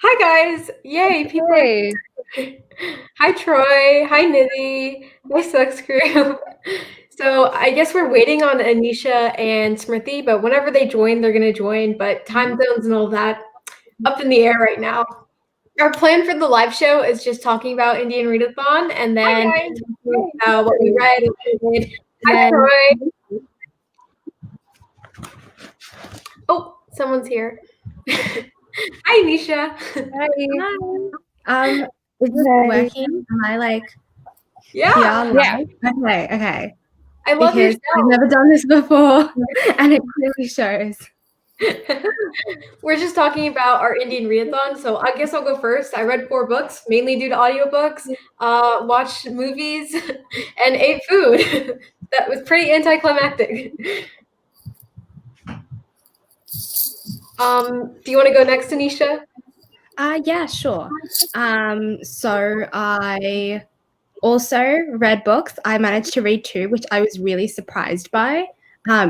Hi guys! Yay, people are Hey. Hi Troy, hi Nidhi, hi Sucks Crew. So I guess we're waiting on Anisha and Smriti, but whenever they join, they're gonna join. But time zones and all that up in the air right now. Our plan for the live show is just talking about Indian Readathon and then talking about what we read and what we did. Hi Troy. Oh, someone's here. Hi Anisha. Hi. Is this working? Am I here Yeah. live? Okay. I love your Because I've never done this before and it clearly shows. We're just talking about our Indian Readathon, so I guess I'll go first. I read 4 books, mainly due to audiobooks, watched movies, and ate food. That was pretty anticlimactic. Do you want to go next, Anisha? Yeah, sure. So I also read books. I managed to read 2, which I was really surprised by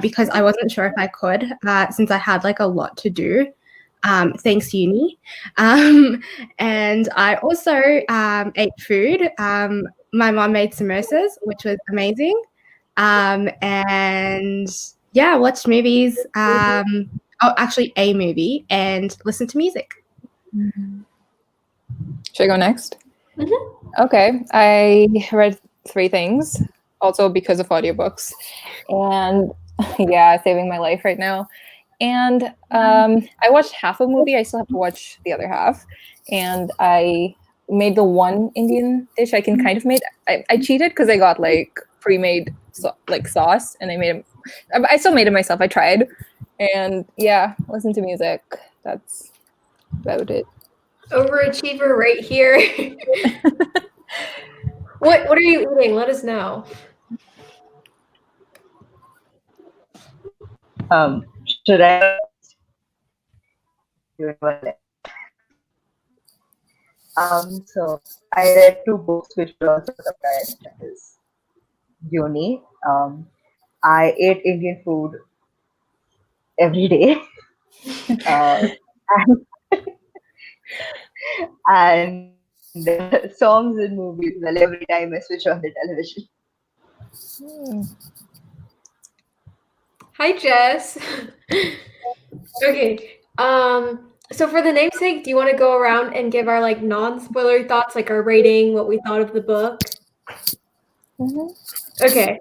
because I wasn't sure if I could since I had a lot to do. Thanks, uni. And I also ate food. My mom made samosas, which was amazing. And yeah, watched movies. Actually, a movie and listened to music. Should I go next? Mm-hmm. Okay. I read 3 things, also because of audiobooks. And yeah, saving my life right now. And I watched half a movie. I still have to watch the other half. And I made the one Indian dish I can kind of make. I cheated because I got pre-made sauce, and I still made it myself. I tried. And yeah, listen to music. That's about it. Overachiever right here. What are you eating? Let us know. Should I? So I read 2 books which were also surprised. That is uni. I ate Indian food every day. And songs and movies. Well, every time I switch on the television. Hi, Jess. Okay. So for the namesake, do you want to go around and give our non-spoiler thoughts, our rating, what we thought of the book? Mm-hmm. Okay.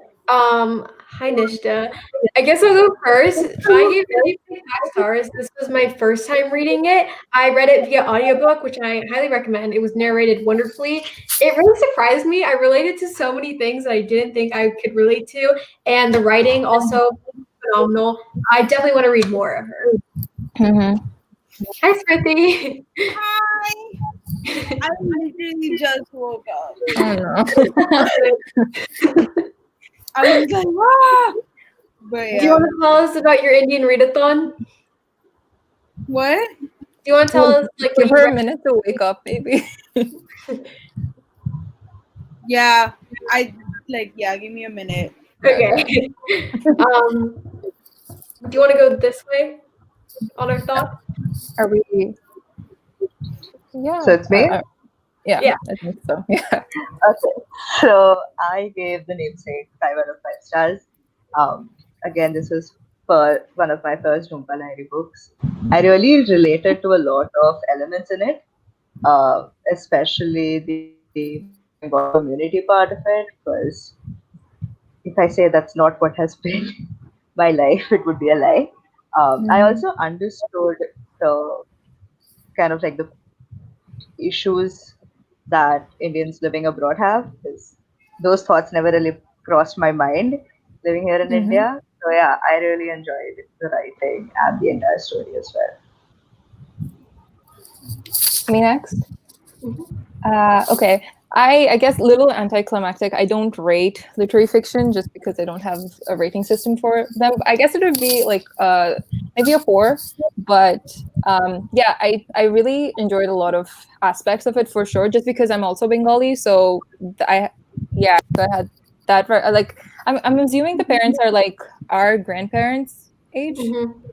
Hi Nishta. I guess I'll go first. I gave it 5 stars. This was my first time reading it. I read it via audiobook, which I highly recommend. It was narrated wonderfully. It really surprised me. I related to so many things that I didn't think I could relate to, and the writing also phenomenal. I definitely want to read more of her. Mm-hmm. Hi, Smriti. Hi. I literally just woke up. I know. I was like, ah! But yeah. Do you want to tell us about your Indian Readathon? What? Do you want to tell us give her a minute to wake up, maybe? Yeah, give me a minute. Okay. Do you want to go this way on our thoughts? Are we? Yeah. So it's me? Yeah, I think so. Yeah. Okay. So I gave the namesake 5 out of 5 stars. Again, this was for one of my first jhumpa lahiri books. I really related to a lot of elements in it, especially the community part of it, because if I say that's not what has been my life, it would be a lie. I also understood the kind of the issues that Indians living abroad have, because those thoughts never really crossed my mind living here in India. So yeah, I really enjoyed the writing and the entire story as well. Me next? Okay. I guess little anticlimactic. I don't rate literary fiction just because I don't have a rating system for them. I guess it would be maybe a 4, but yeah, I really enjoyed a lot of aspects of it for sure. Just because I'm also Bengali, so I had that. I'm assuming the parents are our grandparents' age,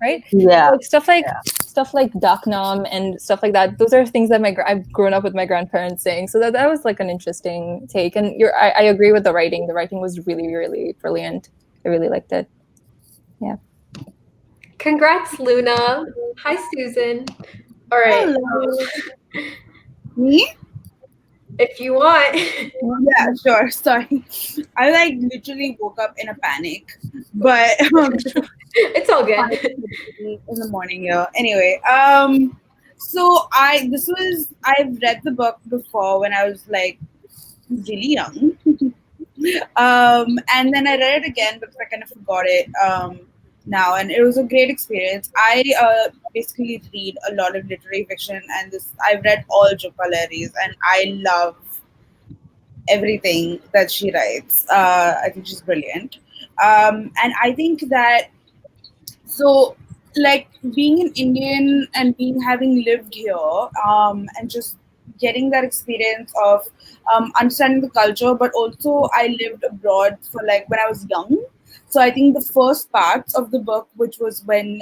right? Yeah. Stuff like stuff like Daknam and stuff like that. Those are things that I've grown up with my grandparents saying. So that was like an interesting take. And I agree with the writing. The writing was really, really brilliant. I really liked it. Yeah. Congrats, Luna. Hi, Susan. All right. Me? If you want. Yeah, sure. Sorry. I like literally woke up in a panic. But It's all good. in the morning, yeah. Anyway, so I've read the book before when I was like really young. And then I read it again because I kind of forgot it now, and it was a great experience. I basically read a lot of literary fiction, and I've read all jhumpa lahiris, and I love everything that she writes. I think she's brilliant, and I think that like being an Indian and having lived here, and just getting that experience of understanding the culture, but also I lived abroad for like when I was young. So I think the first parts of the book, which was when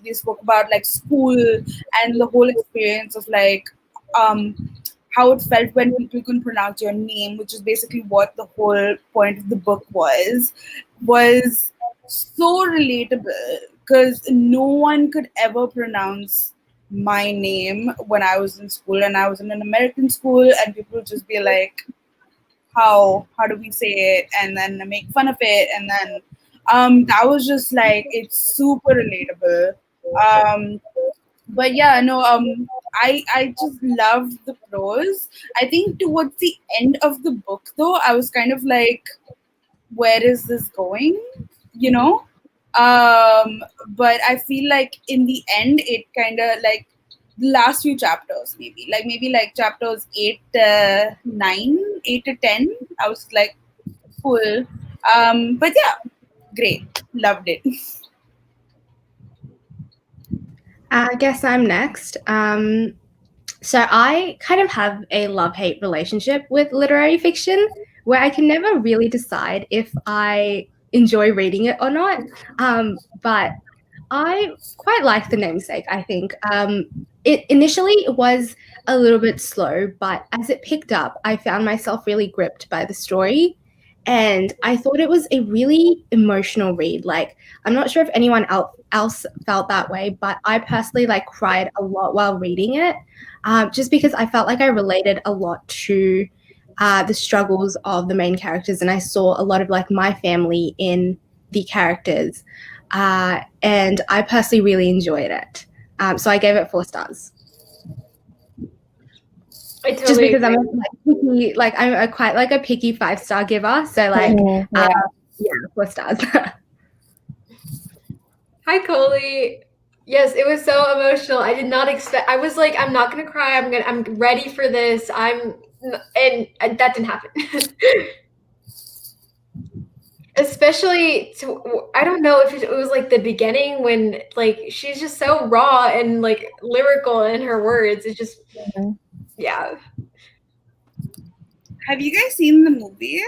they spoke about like school and the whole experience of like how it felt when people couldn't pronounce your name, which is basically what the whole point of the book was so relatable because no one could ever pronounce my name when I was in school, and I was in an American school, and people would just be like, how do we say it, and then make fun of it, and then that was just like, it's super relatable. But yeah, no, I just love the prose. I think towards the end of the book though, I was kind of like, where is this going, you know? But I feel like in the end it kind of like the last few chapters, maybe like chapters 8 to 9, 8 to 10, I was like, cool. But yeah, great, loved it. I guess I'm next. So I kind of have a love-hate relationship with literary fiction where I can never really decide if I enjoy reading it or not. But I quite like The Namesake, I think. It initially was a little bit slow, but as it picked up, I found myself really gripped by the story. And I thought it was a really emotional read. Like, I'm not sure if anyone else felt that way, but I personally like cried a lot while reading it, just because I felt like I related a lot to the struggles of the main characters, and I saw a lot of like my family in the characters, and I personally really enjoyed it. So I gave it 4 stars. I totally just because agree. I'm picky, like I'm quite like a picky 5-star giver. So like, yeah, 4 stars. Hi, Coley. Yes, it was so emotional. I did not expect. I was like, I'm not gonna cry. I'm ready for this. And that didn't happen. Especially I don't know if it was like the beginning when like she's just so raw and like lyrical in her words. It's just, yeah. Have you guys seen the movies?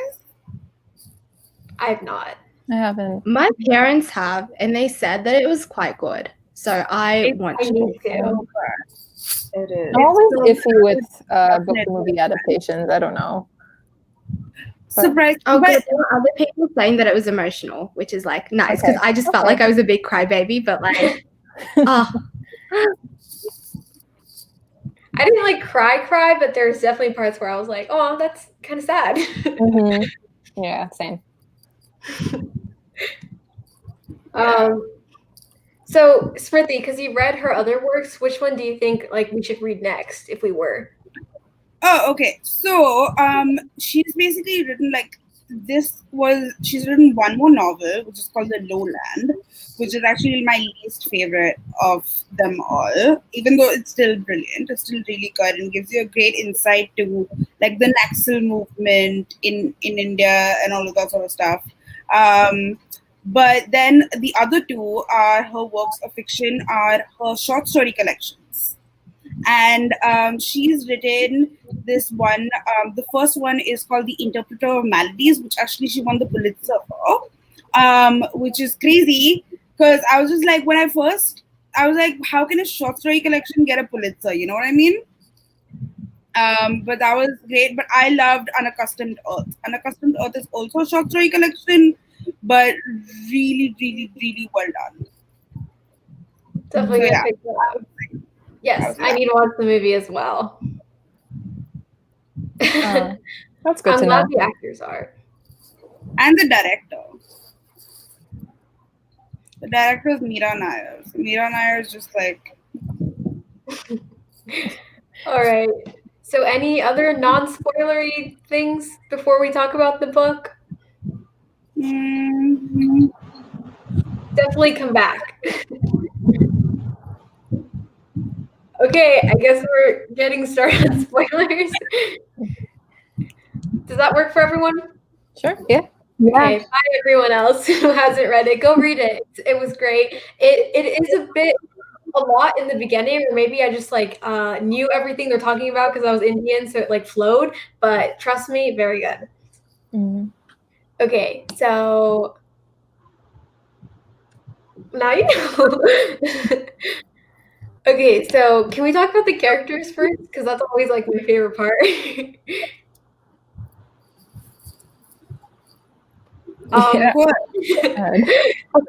I have not. I haven't. My parents have, and they said that it was quite good. So I want to. Need to. It is. I'm always iffy with book to movie adaptations. I don't know. Surprise! Oh, but but there were other people saying that it was emotional, which is like nice because I just felt like I was a big crybaby. But like, oh. I didn't like cry, but there's definitely parts where I was like, oh, that's kind of sad. Yeah, same. So Smriti, because you read her other works, which one do you think like we should read next if we were? Oh, okay. So, she's basically written she's written one more novel, which is called The Lowland, which is actually my least favorite of them all, even though it's still brilliant. It's still really good and gives you a great insight to like the Naxal movement in India and all of that sort of stuff. But then the other two are her works of fiction, are her short story collections. And she's written this one. The first one is called The Interpreter of Maladies, which actually she won the Pulitzer for, which is crazy because I was just like, when I first I was like, how can a short story collection get a Pulitzer? You know what I mean? But that was great. But I loved Unaccustomed Earth. Unaccustomed Earth is also a short story collection, but really, really, really well done. Definitely So, gonna yeah. check that out. Yes, That was I need to watch the movie as well. That's good I'm to glad know. the actors are. And the director. The director is Meera Nair. Meera Nair is just like... All right. So any other non-spoilery things before we talk about the book? Definitely come back. Okay, I guess we're getting started on spoilers. Does that work for everyone? Sure. Yeah. Okay, bye everyone else who hasn't read it. Go read it. It was great. It is a lot in the beginning, or maybe I just like knew everything they're talking about because I was Indian, so it like flowed. But trust me, very good. Mhm. Okay, so now you know. Okay, so can we talk about the characters first? Because that's always like my favorite part. Yeah.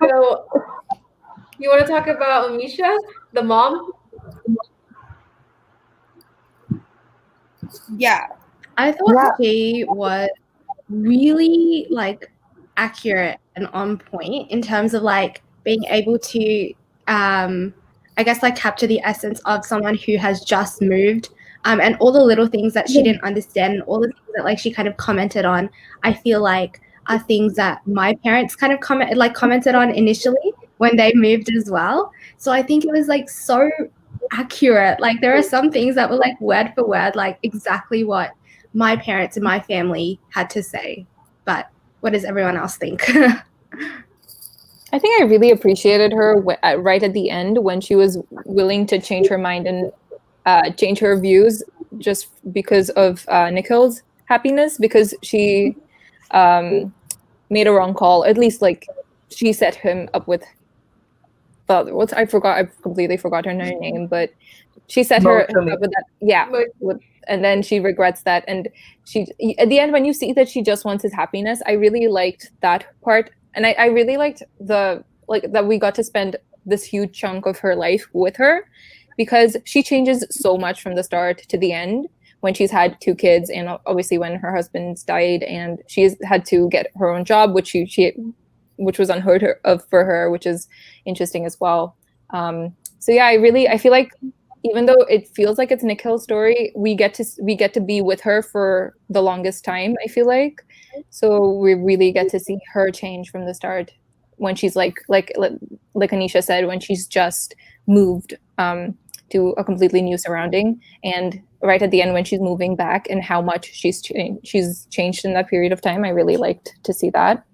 So you want to talk about Amisha, the mom? Yeah. I thought she was really like accurate and on point in terms of like being able to I guess like capture the essence of someone who has just moved, and all the little things that she didn't understand and all the things that like she kind of commented on, I feel like are things that my parents kind of commented on initially when they moved as well. So I think it was like so accurate. Like there are some things that were like word for word like exactly what my parents and my family had to say. But what does everyone else think? I think I really appreciated her right at the end when she was willing to change her mind and change her views just because of Nikhil's happiness, because she made a wrong call. At least like she set him up with I've completely forgotten her name, but she set her up with that. Yeah. And then she regrets that. And she, at the end, when you see that she just wants his happiness, I really liked that part. And I really liked that we got to spend this huge chunk of her life with her, because she changes so much from the start to the end when she's had 2 kids, and obviously when her husband's died and she's had to get her own job, which which was unheard of for her, which is interesting as well. So yeah, I feel like even though it feels like it's Nikhil's story, we get to be with her for the longest time, I feel like. So we really get to see her change from the start when she's like Anisha said, when she's just moved to a completely new surrounding, and right at the end when she's moving back and how much she's changed in that period of time. I really liked to see that.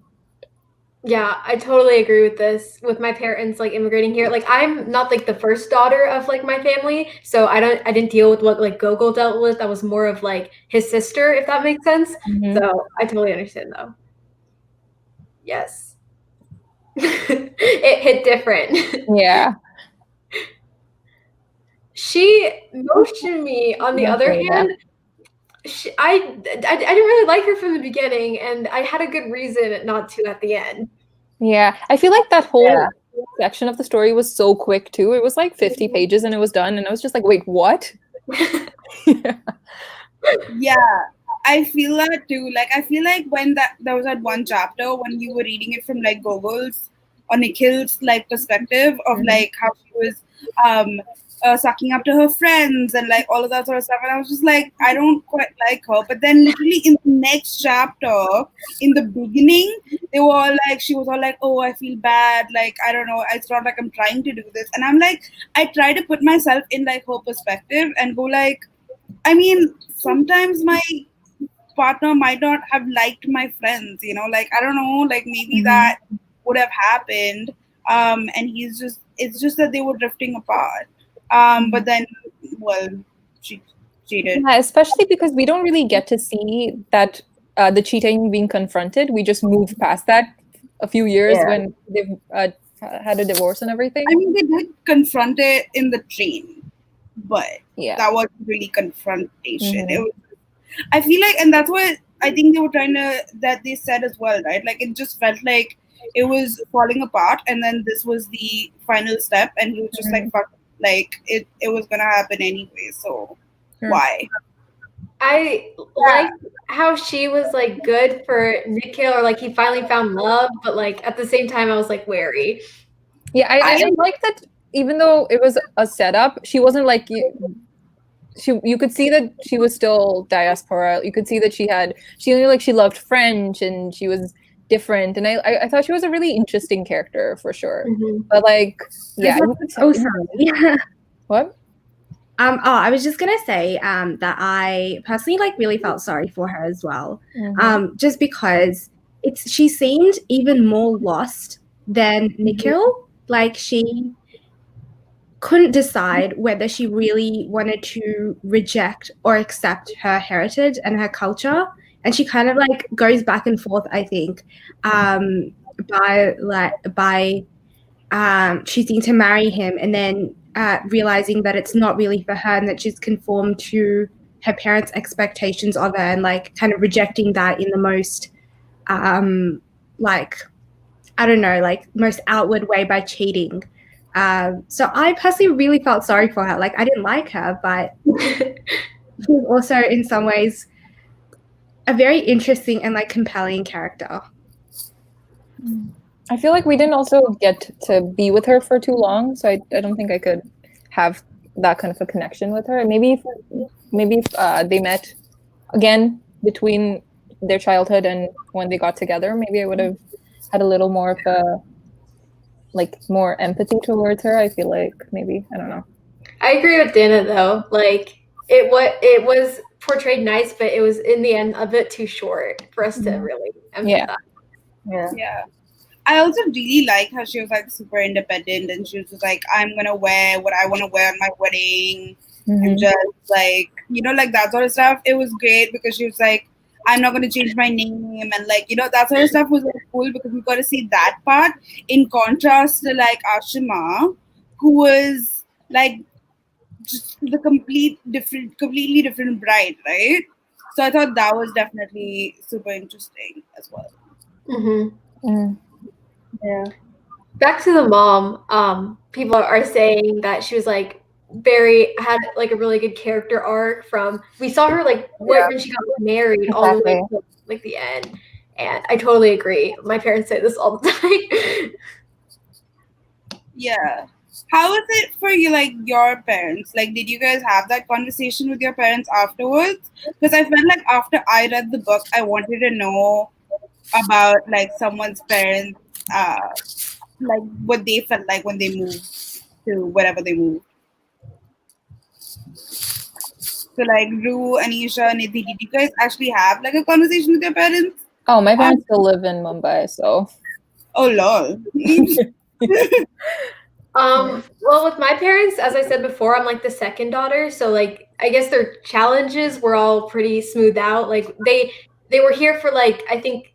Yeah, I totally agree with this. With my parents like immigrating here, like I'm not like the first daughter of like my family, so I didn't deal with what like Gogol dealt with. That was more of like his sister, if that makes sense. Mm-hmm. So I totally understand though. Yes. It hit different. Yeah. She motioned me, on the other hand, I didn't really like her from the beginning, and I had a good reason not to at the end. Yeah, I feel like that whole section of the story was so quick too. It was like 50 pages and it was done, and I was just like, wait, what? Yeah, I feel that too. Like I feel like when there was that one chapter when you were reading it from like Gogol's or Nikhil's like perspective of like how she was sucking up to her friends and like all of that sort of stuff, and I was just like, I don't quite like her. But then literally in the next chapter, in the beginning, they were all like, she was all like, oh, I feel bad, like I don't know, it's not like I'm trying to do this, and I'm like, I try to put myself in like her perspective and go like, I mean, sometimes my partner might not have liked my friends, you know, like I don't know, like maybe that would have happened, and it's just that they were drifting apart, but then, well, she cheated. Yeah, especially because we don't really get to see that the cheating being confronted. We just move past that a few years when they've had a divorce and everything. I mean, they did confront it in the train, but that wasn't really confrontation. It was, I feel like, and that's what I think they were that they said as well, right? Like, it just felt like it was falling apart, and then this was the final step, and he was just like, fuck, like, it was gonna happen anyway, so why? I like how she was like good for Nikhil, or like he finally found love, but like at the same time I was like wary. Yeah, I like that even though it was a setup, she wasn't like you could see that she was still diaspora. You could see that she knew like she loved French and she was different, and I thought she was a really interesting character for sure. But like, yeah. What? I was just gonna say that I personally like really felt sorry for her as well, just because she seemed even more lost than Nikhil. Like, she couldn't decide whether she really wanted to reject or accept her heritage and her culture, and she kind of like goes back and forth, I think, by choosing to marry him and then realizing that it's not really for her and that she's conformed to her parents' expectations of her, and like kind of rejecting that in the most like, I don't know, like most outward way by cheating. So I personally really felt sorry for her. Like, I didn't like her, but she was also in some ways a very interesting and like compelling character. I feel like we didn't also get to be with her for too long, so I don't think I could have that kind of a connection with her. Maybe if they met again between their childhood and when they got together, maybe I would have had a little more of a more empathy towards her. I feel like maybe, I don't know. I agree with Dana though. Like, it was portrayed nice, but it was in the end a bit too short for us to really empathize. Yeah. I also really like how she was like super independent, and she was just like, I'm gonna wear what I want to wear on my wedding, and just like, like that sort of stuff. It was great because she was like, I'm not gonna change my name, and like, that sort of stuff was like cool because we got to see that part in contrast to like Ashima, who was like just the completely different bride, right? So I thought that was definitely super interesting as well. Yeah. Back to the mom. People are saying that she was like had like a really good character arc from, we saw her like when she got married all the way to like the end, and I totally agree. My parents say this all the time. Yeah. How was it for you, like your parents? Like, did you guys have that conversation with your parents afterwards? Because I felt like after I read the book, I wanted to know about like someone's parents, like what they felt like when they moved to wherever they moved. So like Rue, Anisha, Nidhi, did you guys actually have like a conversation with your parents? Oh, my parents still live in Mumbai, so. Oh lol. Well, with my parents, as I said before, I'm like the second daughter, so like I guess their challenges were all pretty smoothed out. Like they were here for like, I think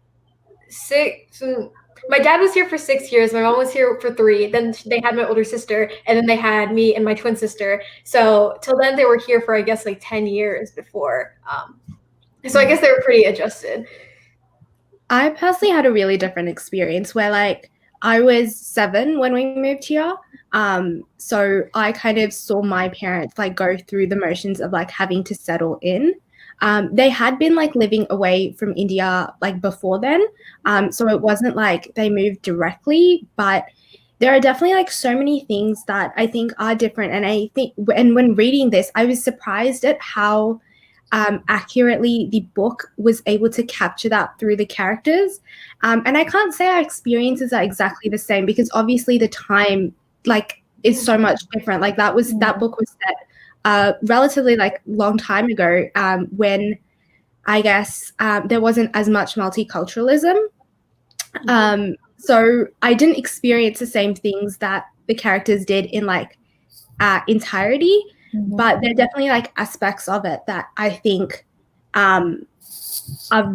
my dad was here for 6 years, my mom was here for 3, then they had my older sister, and then they had me and my twin sister. So till then they were here for, I guess, like 10 years before. So I guess they were pretty adjusted. I personally had a really different experience where like I was 7 when we moved here. So I kind of saw my parents like go through the motions of like having to settle in. They had been like living away from India like before then. So it wasn't like they moved directly, but there are definitely like so many things that I think are different. And I think, and when reading this, I was surprised at how accurately the book was able to capture that through the characters. And I can't say our experiences are exactly the same because obviously the time like is so much different. Like that book was set relatively like long time ago when I guess there wasn't as much multiculturalism. So I didn't experience the same things that the characters did in like entirety, but there are definitely like aspects of it that I think are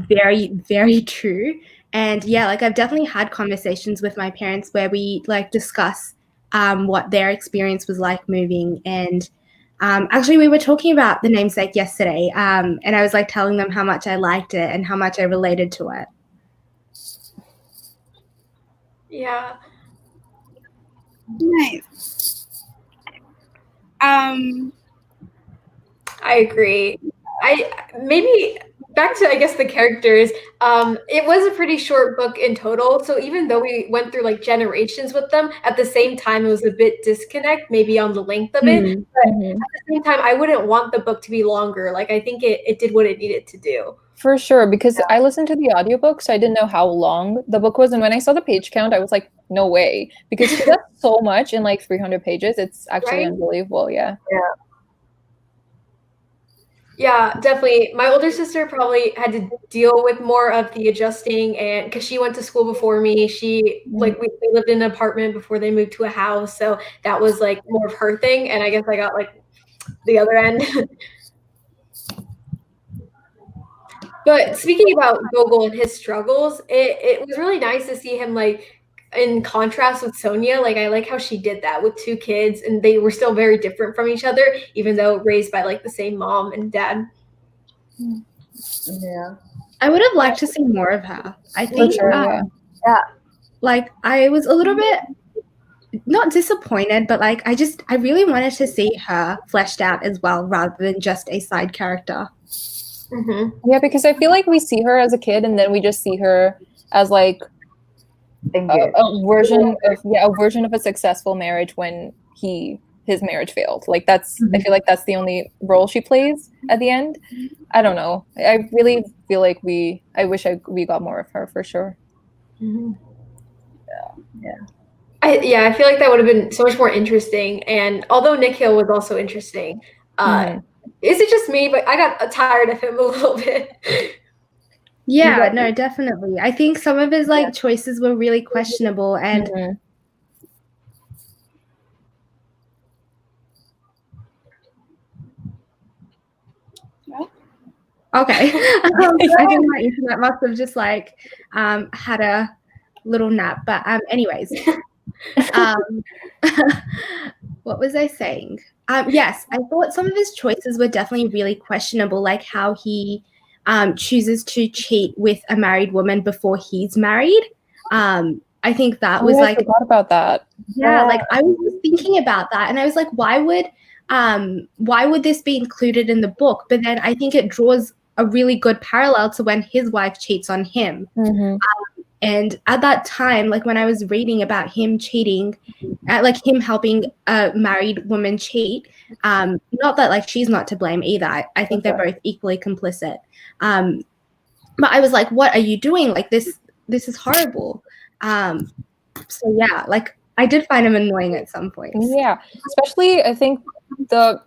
very, very true. And yeah, like I've definitely had conversations with my parents where we like discuss what their experience was like moving. And actually, we were talking about the namesake yesterday, and I was like telling them how much I liked it and how much I related to it. Yeah. Nice. I agree. Maybe back to, I guess, the characters. It was a pretty short book in total. So even though we went through like generations with them, at the same time it was a bit disconnect, maybe on the length of it. But at the same time, I wouldn't want the book to be longer. Like I think it did what it needed to do. For sure, because I listened to the audiobook, so I didn't know how long the book was. And when I saw the page count, I was like, no way. Because he does so much in like 300 pages. It's actually unbelievable. Yeah. Yeah, definitely. My older sister probably had to deal with more of the adjusting, and because she went to school before me, she like we lived in an apartment before they moved to a house, so that was like more of her thing, and I guess I got like the other end. But speaking about Gogol and his struggles, it was really nice to see him like in contrast with Sonia. Like I like how she did that with two kids, and they were still very different from each other, even though raised by like the same mom and dad. Yeah. I would have liked to see more of her. I think, sure, like, I was a little bit not disappointed, but like, I really wanted to see her fleshed out as well, rather than just a side character. Yeah, because I feel like we see her as a kid, and then we just see her as like a version of a successful marriage when his marriage failed. Like that's I feel like that's the only role she plays at the end. I don't know. I really feel like we got more of her for sure. I feel like that would have been so much more interesting. And although Nick Hill was also interesting, is it just me? But I got tired of him a little bit. Yeah, no, definitely. I think some of his like choices were really questionable, and okay. I think my internet must have just like had a little nap. But anyways, what was I saying? Yes, I thought some of his choices were definitely really questionable, like how he chooses to cheat with a married woman before he's married. I think that was I forgot about that. Yeah, like I was just thinking about that, and I was like, why would this be included in the book? But then I think it draws a really good parallel to when his wife cheats on him. And at that time, like when I was reading about him cheating, like him helping a married woman cheat, not that like she's not to blame either. I think they're both equally complicit. But I was like, what are you doing? Like this is horrible. So yeah, like I did find him annoying at some points. Yeah, especially I think the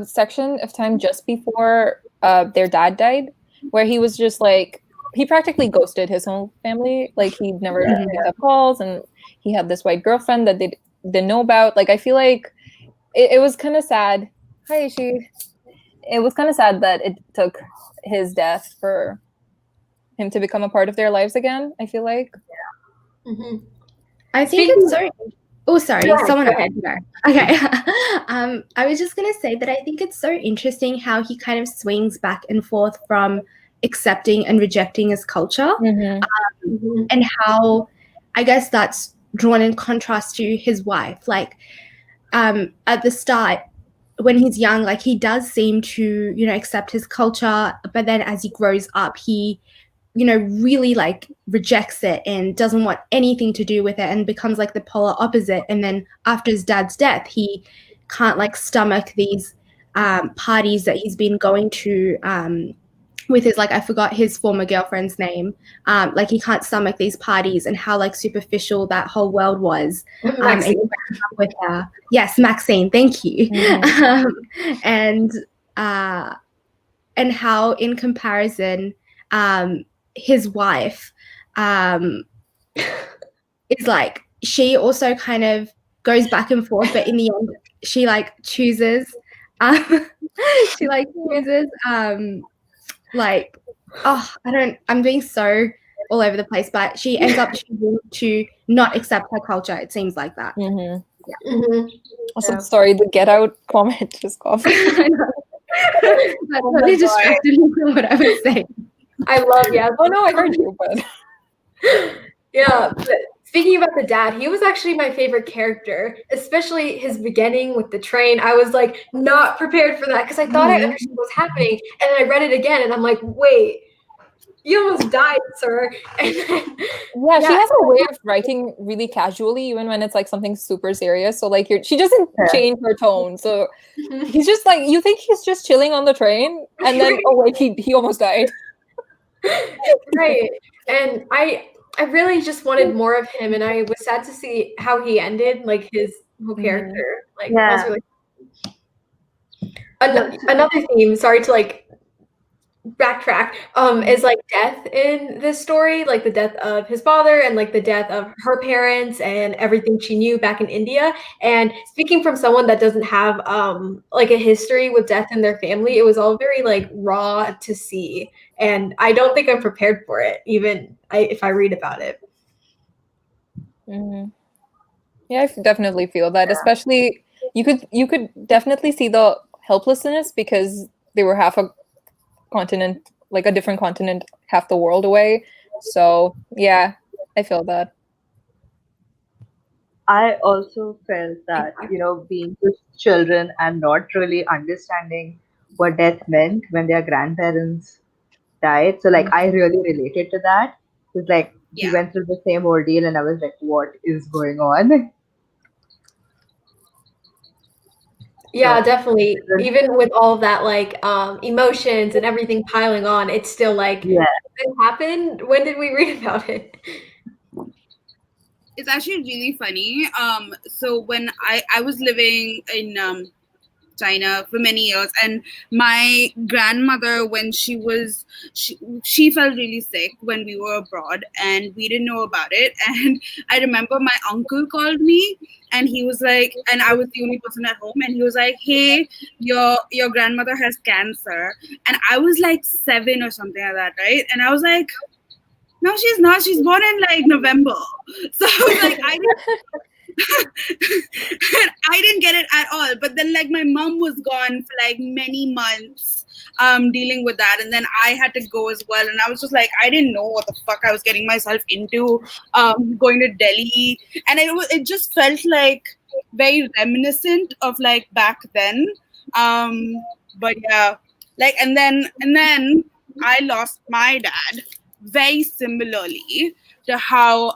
section of time just before their dad died, where he was just like he practically ghosted his whole family. Like he never picked up calls, and he had this white girlfriend that they didn't know about. Like I feel like it was kind of sad. Hi, Ishi. It was kind of sad that it took his death for him to become a part of their lives again. I feel like. I think it's so. Oh, sorry, someone else. Okay. I was just gonna say that I think it's so interesting how he kind of swings back and forth from accepting and rejecting his culture, and how I guess that's drawn in contrast to his wife. Like, at the start, when he's young, like he does seem to, accept his culture, but then as he grows up, he really like rejects it and doesn't want anything to do with it and becomes like the polar opposite. And then after his dad's death, he can't like stomach these parties that he's been going to with his, like, I forgot his former girlfriend's name. Like he can't stomach these parties and how like superficial that whole world was. And he went up with her. Yes, Maxine, thank you. And how in comparison, his wife is like, she also kind of goes back and forth, but in the end she like chooses like I'm being so all over the place, but she ends up choosing to not accept her culture. It seems like that. Also, Yeah. sorry, the Get Out comment just coughing. I know. That totally distracted me from what I was saying. I love Yasmin. Oh no, I heard you, but Yeah, but speaking about the dad, he was actually my favorite character, especially his beginning with the train. I was like not prepared for that because I thought I understood what was happening, and then I read it again, and I'm like, wait, you almost died, sir. And then, yeah, she has a way of writing really casually, even when it's like something super serious. So like, she doesn't change her tone. So he's just like, you think he's just chilling on the train, and then oh wait, he almost died. Right, and I really just wanted more of him, and I was sad to see how he ended, like his whole character. Like that was really another theme. Sorry to like backtrack. Is like death in this story, like the death of his father and like the death of her parents and everything she knew back in India. And speaking from someone that doesn't have like a history with death in their family, it was all very like raw to see, and I don't think I'm prepared for it, even if I read about it. Yeah, I definitely feel that. Especially, you could definitely see the helplessness because they were half a continent, like a different continent, half the world away. So yeah, I feel that. I also felt that, being just children and not really understanding what death meant when their grandparents died. So, like, I really related to that. It's like we went through the same ordeal, and I was like, what is going on? Yeah, definitely. Even with all of that, like emotions and everything piling on, it's still like, it happened. When did we read about it? It's actually really funny. So when I was living in China for many years, and my grandmother, when she felt really sick when we were abroad, and we didn't know about it. And I remember my uncle called me, and he was like, and I was the only person at home, and he was like, hey, your grandmother has cancer. And I was like 7 or something like that, right? And I was like, no, she's not. She's born in like November. So I was like, I didn't get it at all. But then like my mom was gone for like many months dealing with that. And then I had to go as well. And I was just like, I didn't know what the fuck I was getting myself into going to Delhi. And it just felt like very reminiscent of like back then. But yeah, like, and then I lost my dad very similarly to how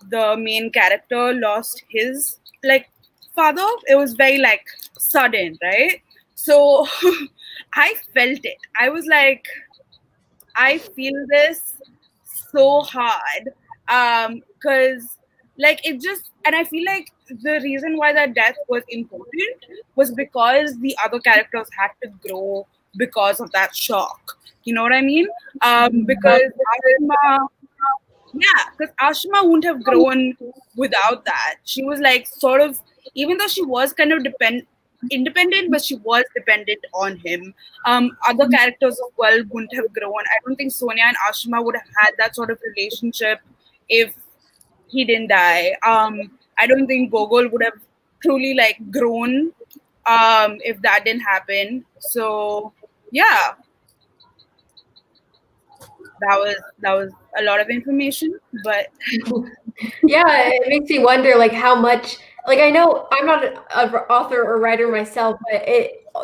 the main character lost his like father. It was very like sudden, right? So I felt it. I was like, I feel this so hard because like it just, and I feel like the reason why that death was important was because the other characters had to grow because of that shock. You know what I mean? Because Ashima wouldn't have grown without that. She was like sort of, even though she was kind of independent, but she was dependent on him. Other characters as well wouldn't have grown. I don't think Sonia and Ashima would have had that sort of relationship if he didn't die. I don't think Gogol would have truly like grown if that didn't happen. So yeah, that was a lot of information, but yeah, it makes me wonder like how much, like I know I'm not an author or writer myself, but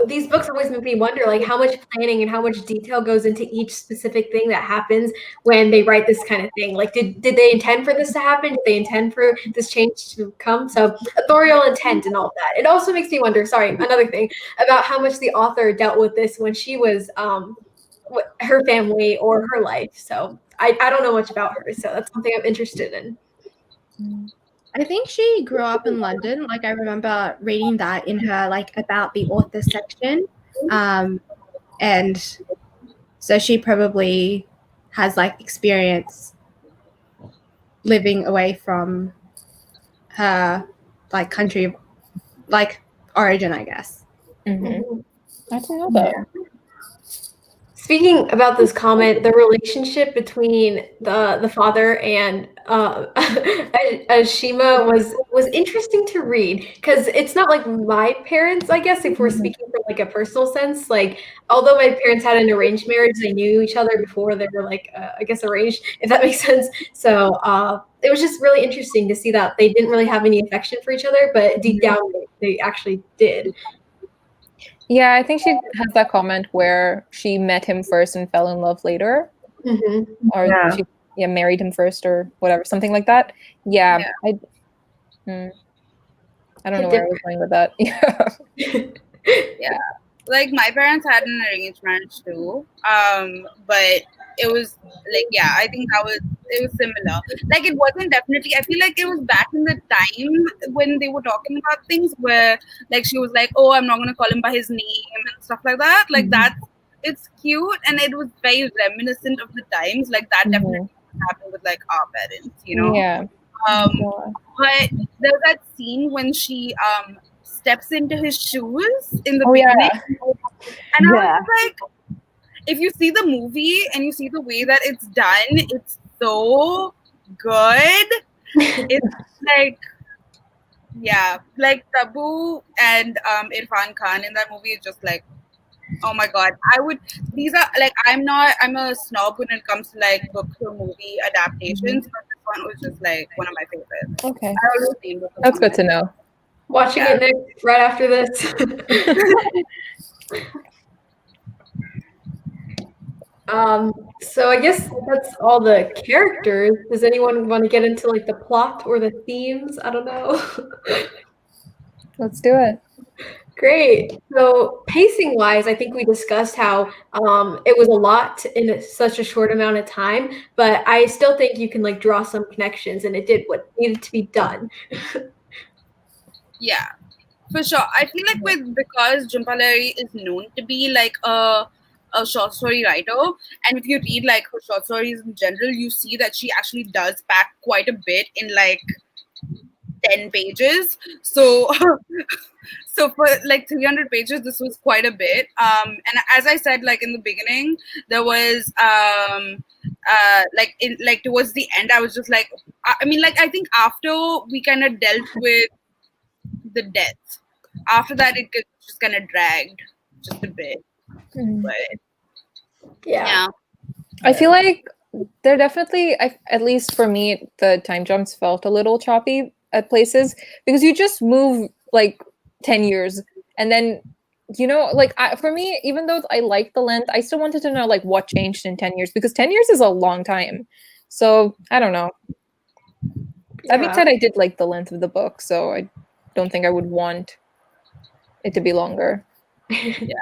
these books always make me wonder like how much planning and how much detail goes into each specific thing that happens when they write this kind of thing. Like did they intend for this to happen? Did they intend for this change to come? So authorial intent and all that. It also makes me wonder, sorry, another thing, about how much the author dealt with this when she was her family or her life. So I don't know much about her, so that's something I'm interested in. I think she grew up in London. Like I remember reading that in her like about the author section, and so she probably has like experience living away from her like country, like origin, I guess. I didn't know that. Speaking about this comment, the relationship between the father and Ashima was interesting to read because it's not like my parents, I guess, if we're speaking from like a personal sense. Like, although my parents had an arranged marriage, they knew each other before they were like, I guess, arranged, if that makes sense. So it was just really interesting to see that they didn't really have any affection for each other, but deep down they actually did. Yeah, I think she has that comment where she met him first and fell in love later, or Yeah. she married him first or whatever, something like that. Yeah, I don't know where I was going with that. Yeah, like my parents had an arranged marriage too, but it was like, yeah, I think it was similar. Like, it wasn't definitely, I feel like it was back in the time when they were talking about things where, like, she was like, oh, I'm not going to call him by his name and stuff like that. Like, it's cute, and it was very reminiscent of the times. Like, that definitely happened with like our parents, you know. Yeah. But there's that scene when she steps into his shoes in the Oh, yeah. beginning, and I was like, if you see the movie and you see the way that it's done, it's so good. It's like, yeah, like Tabu and Irfan Khan in that movie is just like, oh my god. These are like, I'm a snob when it comes to like book or movie adaptations, but this one was just like one of my favorites. Okay. I always think That's good to know. Watching it next, right after this. So I guess that's all the characters. Does anyone want to get into like the plot or the themes? I don't know. Let's do it. Great. So pacing wise, I think we discussed how it was a lot in such a short amount of time, but I still think you can like draw some connections, and it did what needed to be done. Yeah, for sure. I feel like because Jhumpa Lahiri is known to be like a short story writer, and if you read like her short stories in general, you see that she actually does pack quite a bit in like 10 pages. So so for like 300 pages, this was quite a bit. And as I said, like in the beginning, there was like towards the end, I was just like, I mean, like, I think after we kind of dealt with the death, after that it just kind of dragged just a bit. But yeah. I feel like there definitely, at least for me, the time jumps felt a little choppy at places because you just move like 10 years and then, you know, like for me, even though I like the length, I still wanted to know like what changed in 10 years because 10 years is a long time. So I don't know. That being said, I did like the length of the book, so I don't think I would want it to be longer. Yeah.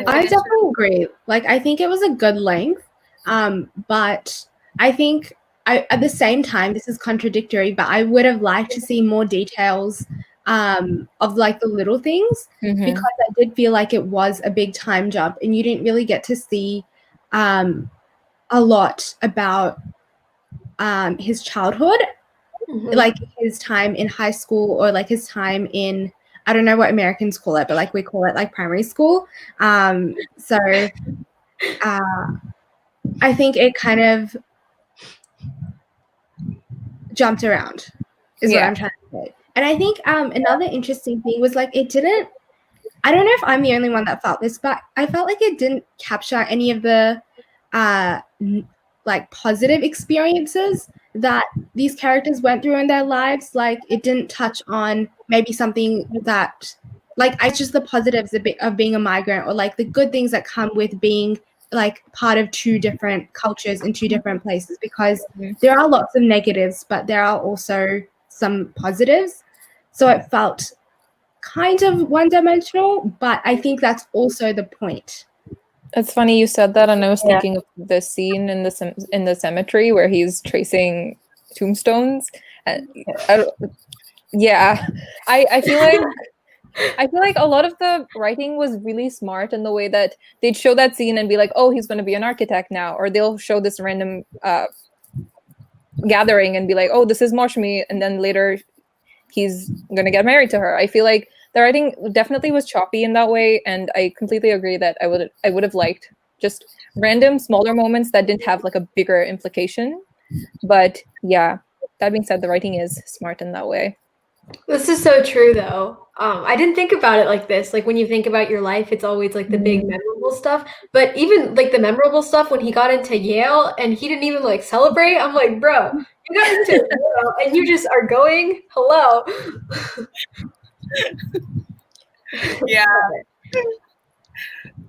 I definitely agree. Like, I think it was a good length, but I think at the same time, this is contradictory, but I would have liked to see more details of like the little things because I did feel like it was a big time jump and you didn't really get to see a lot about his childhood, like his time in high school or like his time in, I don't know what Americans call it, but like we call it like primary school. So I think it kind of jumped around is what I'm trying to say. And I think another interesting thing was like it didn't, I don't know if I'm the only one that felt this, but I felt like it didn't capture any of the like positive experiences that these characters went through in their lives. Like it didn't touch on maybe something that like it's just the positives of being a migrant or like the good things that come with being like part of two different cultures in two different places, because there are lots of negatives, but there are also some positives. So it felt kind of one-dimensional, but I think that's also the point. It's funny you said that, and I was thinking of the scene in the cemetery where he's tracing tombstones. I feel like a lot of the writing was really smart in the way that they'd show that scene and be like, oh, he's going to be an architect now, or they'll show this random gathering and be like, oh, this is Moshmi, and then later he's going to get married to her. I feel like the writing definitely was choppy in that way, and I completely agree that I would have liked just random smaller moments that didn't have like a bigger implication. But yeah, that being said, the writing is smart in that way. This is so true, though. I didn't think about it like this. Like when you think about your life, it's always like the big memorable stuff. But even like the memorable stuff when he got into Yale and he didn't even like celebrate, I'm like, bro, you got into Yale and you just are going, hello. Yeah.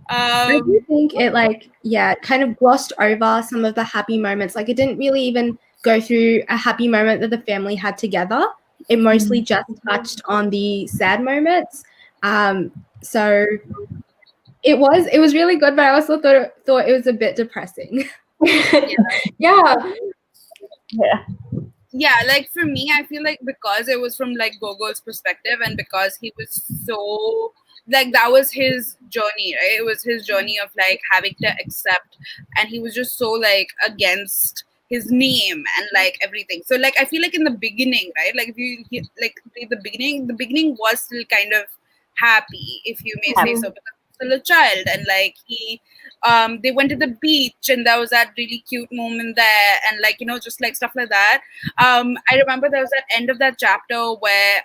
I do think it kind of glossed over some of the happy moments. Like it didn't really even go through a happy moment that the family had together. It mostly just touched on the sad moments. So it was really good, but I also thought it was a bit depressing. Yeah. Yeah, like for me, I feel like because it was from like Gogol's perspective and because he was so like that was his journey, right? It was his journey of like having to accept, and he was just so like against his name and like everything. So like I feel like in the beginning, right? Like if you like the beginning was still kind of happy, if you may say so, because he was still a child, and like they went to the beach and there was that really cute moment there, and like just like stuff like that. I remember there was that end of that chapter where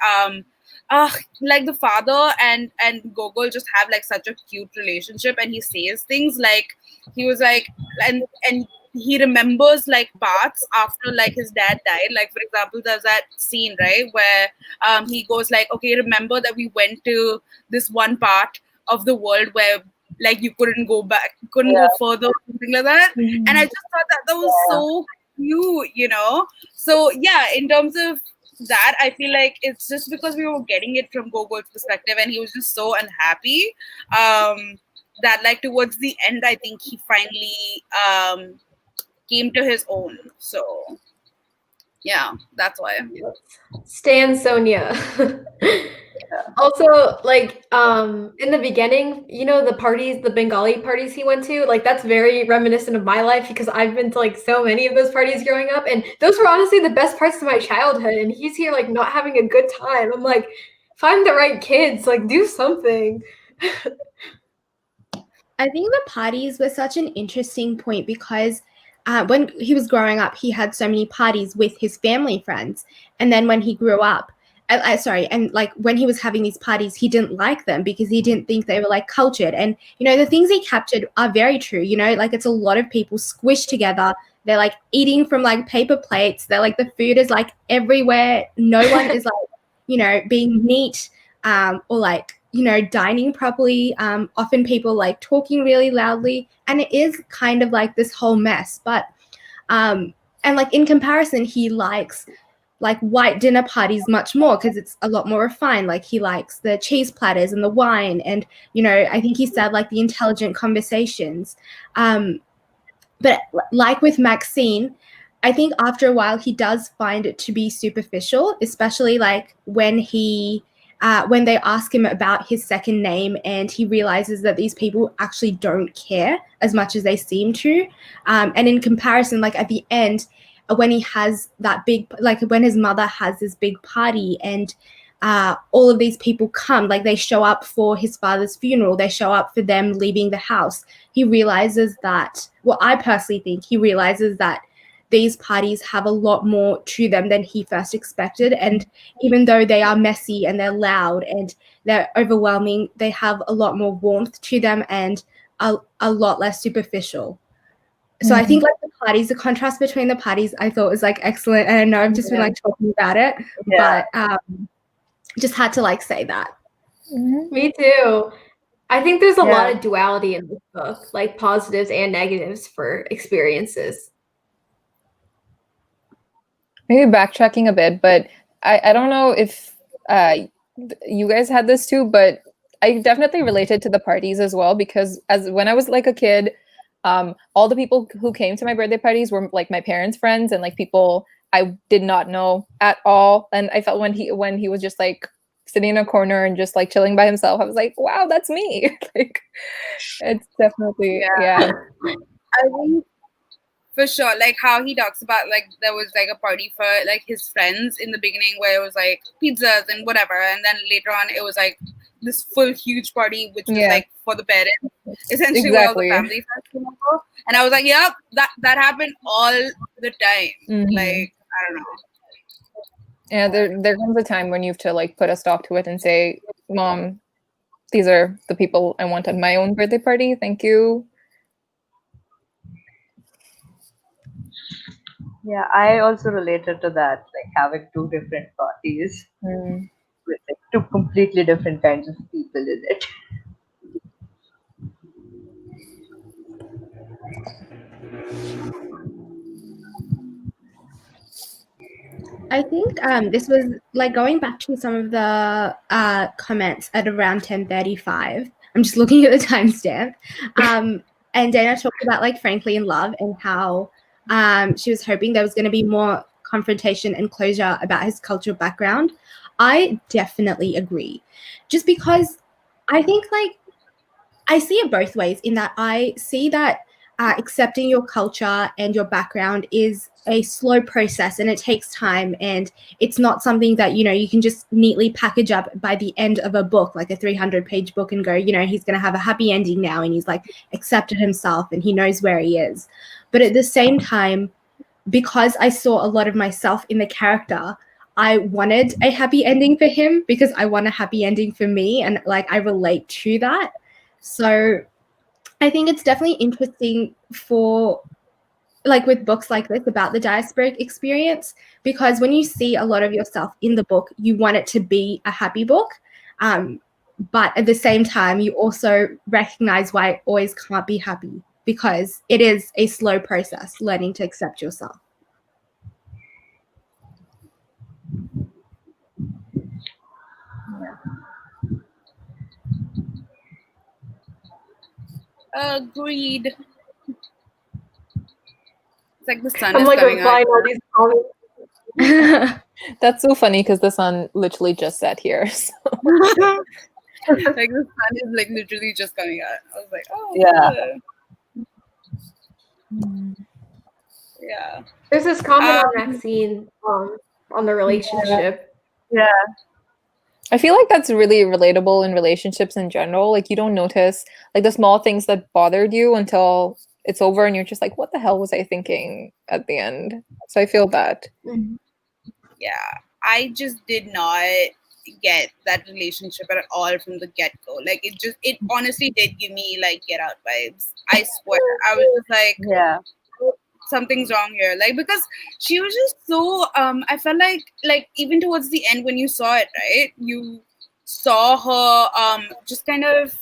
like the father and Gogol just have like such a cute relationship, and he says things like he was like and he remembers like parts after like his dad died. Like for example, there's that scene, right, where he goes like, okay, remember that we went to this one part of the world where like you couldn't go back, couldn't go further, something like that. And I just thought that was so cute, So yeah, in terms of that, I feel like it's just because we were getting it from Gogol's perspective and he was just so unhappy that like towards the end, I think he finally came to his own. So yeah, that's why. Stan Sonia. Also, like, in the beginning, the parties, the Bengali parties he went to, like, that's very reminiscent of my life because I've been to, like, so many of those parties growing up, and those were honestly the best parts of my childhood, and he's here, like, not having a good time. I'm like, find the right kids, like, do something. I think the parties were such an interesting point because when he was growing up, he had so many parties with his family friends. And then when he grew up, and like when he was having these parties, he didn't like them because he didn't think they were like cultured. And, the things he captured are very true, like it's a lot of people squished together. They're like eating from like paper plates. They're like, the food is like everywhere. No one is like, being neat or like, dining properly. Often people like talking really loudly, and it is kind of like this whole mess. But and like in comparison, he likes like white dinner parties much more because it's a lot more refined. Like he likes the cheese platters and the wine, and I think he said like the intelligent conversations. But like with Maxine, I think after a while he does find it to be superficial, especially like when they ask him about his second name and he realizes that these people actually don't care as much as they seem to. And in comparison, like at the end, when he has that big, like when his mother has this big party and all of these people come, like they show up for his father's funeral, they show up for them leaving the house. He realizes that, well, I personally think he realizes that these parties have a lot more to them than he first expected. And even though they are messy and they're loud and they're overwhelming, they have a lot more warmth to them and a lot less superficial. So I think like the contrast between the parties I thought was like excellent. And I know I've just been like talking about it, but just had to like say that. Me too. I think there's a lot of duality in this book, like positives and negatives for experiences. Maybe backtracking a bit, but I don't know if you guys had this too, but I definitely related to the parties as well because when I was like a kid, all the people who came to my birthday parties were like my parents' friends and like people I did not know at all. And I felt when he was just like sitting in a corner and just like chilling by himself, I was like, wow, that's me. Like it's definitely yeah. I think For sure, like how he talks about like there was like a party for like his friends in the beginning where it was like pizzas and whatever, and then later on it was like this full huge party which was like for the parents, essentially where all the family friends came over. And I was like, yep, that happened all the time. Like, I don't know. Yeah, there comes a time when you have to like put a stop to it and say, Mom, these are the people I want at my own birthday party. Thank you. Yeah, I also related to that, like having two different parties with like two completely different kinds of people in it. I think this was like going back to some of the comments at around 10:35. I'm just looking at the timestamp. And Dana talked about like Frankly in Love and how she was hoping there was going to be more confrontation and closure about his cultural background. I definitely agree. Just because I think like I see it both ways in that I see that accepting your culture and your background is a slow process and it takes time, and it's not something that, you know, you can just neatly package up by the end of a book, like a 300-page book, and go, you know, he's going to have a happy ending now and he's like accepted himself and he knows where he is. But at the same time, because I saw a lot of myself in the character, I wanted a happy ending for him because I want a happy ending for me, and like I relate to that. So I think it's definitely interesting for like with books like this about the diasporic experience, because when you see a lot of yourself in the book, you want it to be a happy book. But at the same time, you also recognize why it always can't be happy, because it is a slow process learning to accept yourself. Agreed. It's like the sun I'm is like coming replying out. all these comments. That's so funny because the sun literally just set here. So. Like the sun is like literally just coming out. I was like, oh Yeah. Yeah. There's this comment on Maxine on the relationship. Yeah. I feel like that's really relatable in relationships in general. Like you don't notice like the small things that bothered you until it's over and you're just like, what the hell was I thinking at the end? So I feel that. Yeah. I just did not get that relationship at all from the get-go. Like it honestly did give me like Get Out vibes. I swear. I was just like, Yeah. something's wrong here. Like, because she was just so I felt like even towards the end when you saw it, right? You saw her just kind of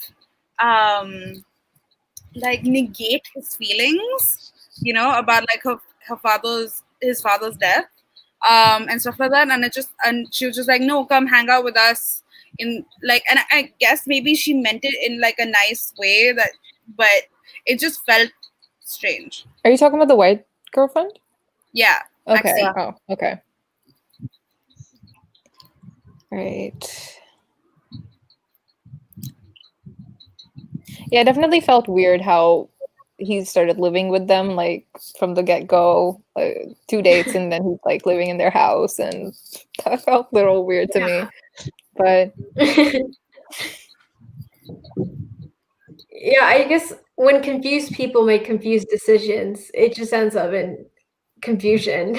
like negate his feelings, you know, about like his father's death. And stuff like that, and she was just like, no, come hang out with us in like, and I guess maybe she meant it in like a nice way, but it just felt strange. Are you talking about the white girlfriend? Yeah. Okay. Maxine. Oh, okay. Right. Yeah, it definitely felt weird how he started living with them, like from the get-go, like 2 dates, and then he's like living in their house, and that felt a little weird to me. But yeah, I guess when confused people make confused decisions, it just ends up in confusion.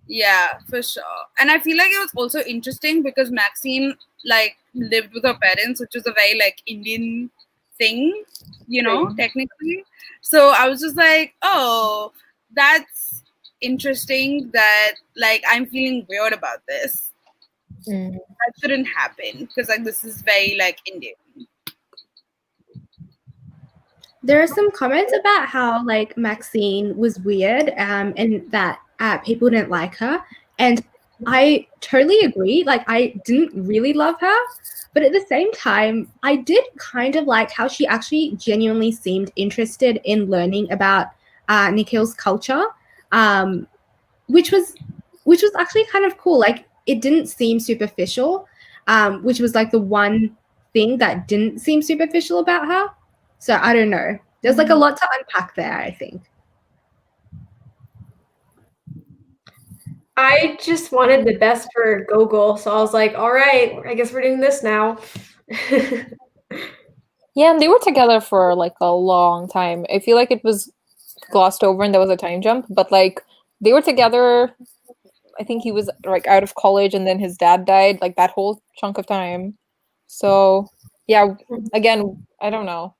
Yeah, for sure. And I feel like it was also interesting because Maxine like lived with her parents, which was a very like Indian thing, you know, technically. So I was just like, oh, that's interesting that like I'm feeling weird about this. That shouldn't happen because like this is very like Indian. There are some comments about how like Maxine was weird and that people didn't like her, and I totally agree. Like I didn't really love her, but at the same time I did kind of like how she actually genuinely seemed interested in learning about Nikhil's culture, which was actually kind of cool. Like it didn't seem superficial, which was like the one thing that didn't seem superficial about her. So I don't know. there's like a lot to unpack there, I think. I just wanted the best for Gogol, so I was like, all right, I guess we're doing this now. Yeah, and they were together for like a long time. I feel like it was glossed over and there was a time jump, but like they were together. I think he was like out of college and then his dad died, like that whole chunk of time. So yeah, again, I don't know.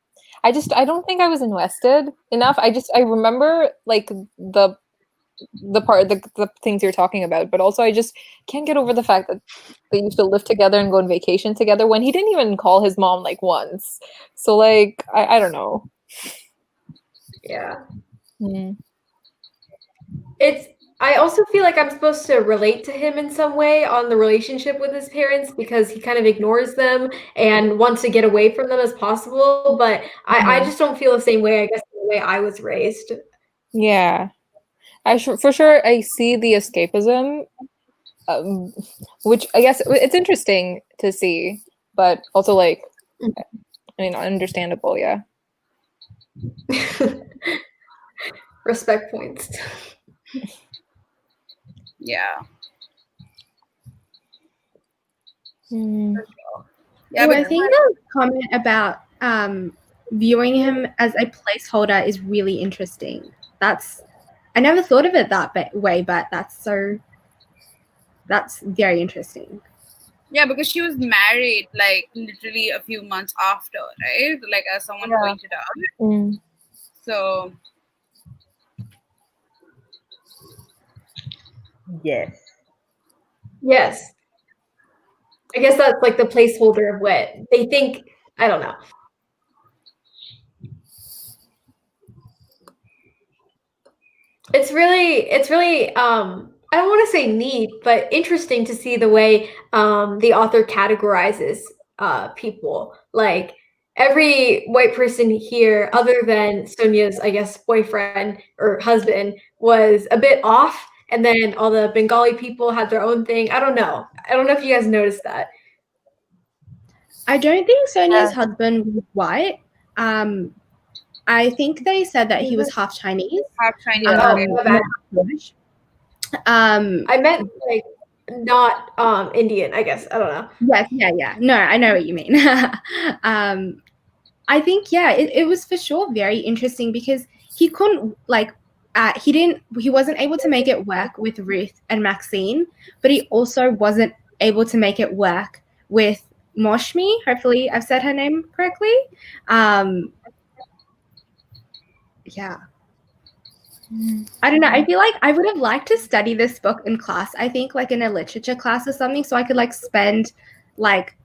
I don't think I was invested enough. I remember like the things you're talking about, but also I just can't get over the fact that they used to live together and go on vacation together when he didn't even call his mom like once. So like I don't know. Yeah. Mm. I also feel like I'm supposed to relate to him in some way on the relationship with his parents because he kind of ignores them and wants to get away from them as possible. But I just don't feel the same way, I guess, the way I was raised. Yeah. For sure I see the escapism, which I guess it's interesting to see, but also like, I mean, understandable, yeah. Respect points. Yeah. Yeah, I think the comment about viewing him as a placeholder is really interesting. I never thought of it that way, but that's very interesting. Yeah, because she was married like literally a few months after, right? Like as someone pointed out. So Yes. Yes. I guess that's like the placeholder of what they think. I don't know. It's really I don't want to say neat, but interesting to see the way the author categorizes people. Like every white person here, other than Sonia's, I guess, boyfriend or husband, was a bit off, and then all the Bengali people had their own thing. I don't know if you guys noticed that. I don't think Sonia's husband was white. I think they said that he was half Chinese. half Chinese. I meant like not Indian, I guess. I don't know. Yes, yeah. No, I know what you mean. I think it was for sure very interesting because he couldn't he wasn't able to make it work with Ruth and Maxine, but he also wasn't able to make it work with Moshmi. Hopefully I've said her name correctly. Yeah. I don't know. I feel like I would have liked to study this book in class. I think like in a literature class or something, so I could like spend like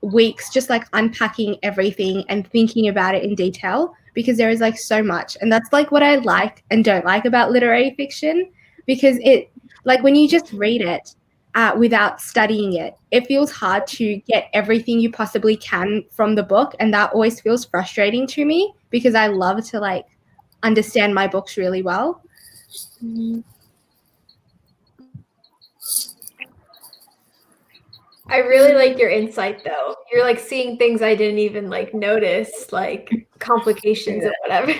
weeks just like unpacking everything and thinking about it in detail because there is like so much. And that's like what I like and don't like about literary fiction, because it like when you just read it without studying it, it feels hard to get everything you possibly can from the book. And that always feels frustrating to me because I love to like understand my books really well. I really like your insight though. You're like seeing things I didn't even like notice, like complications and whatever.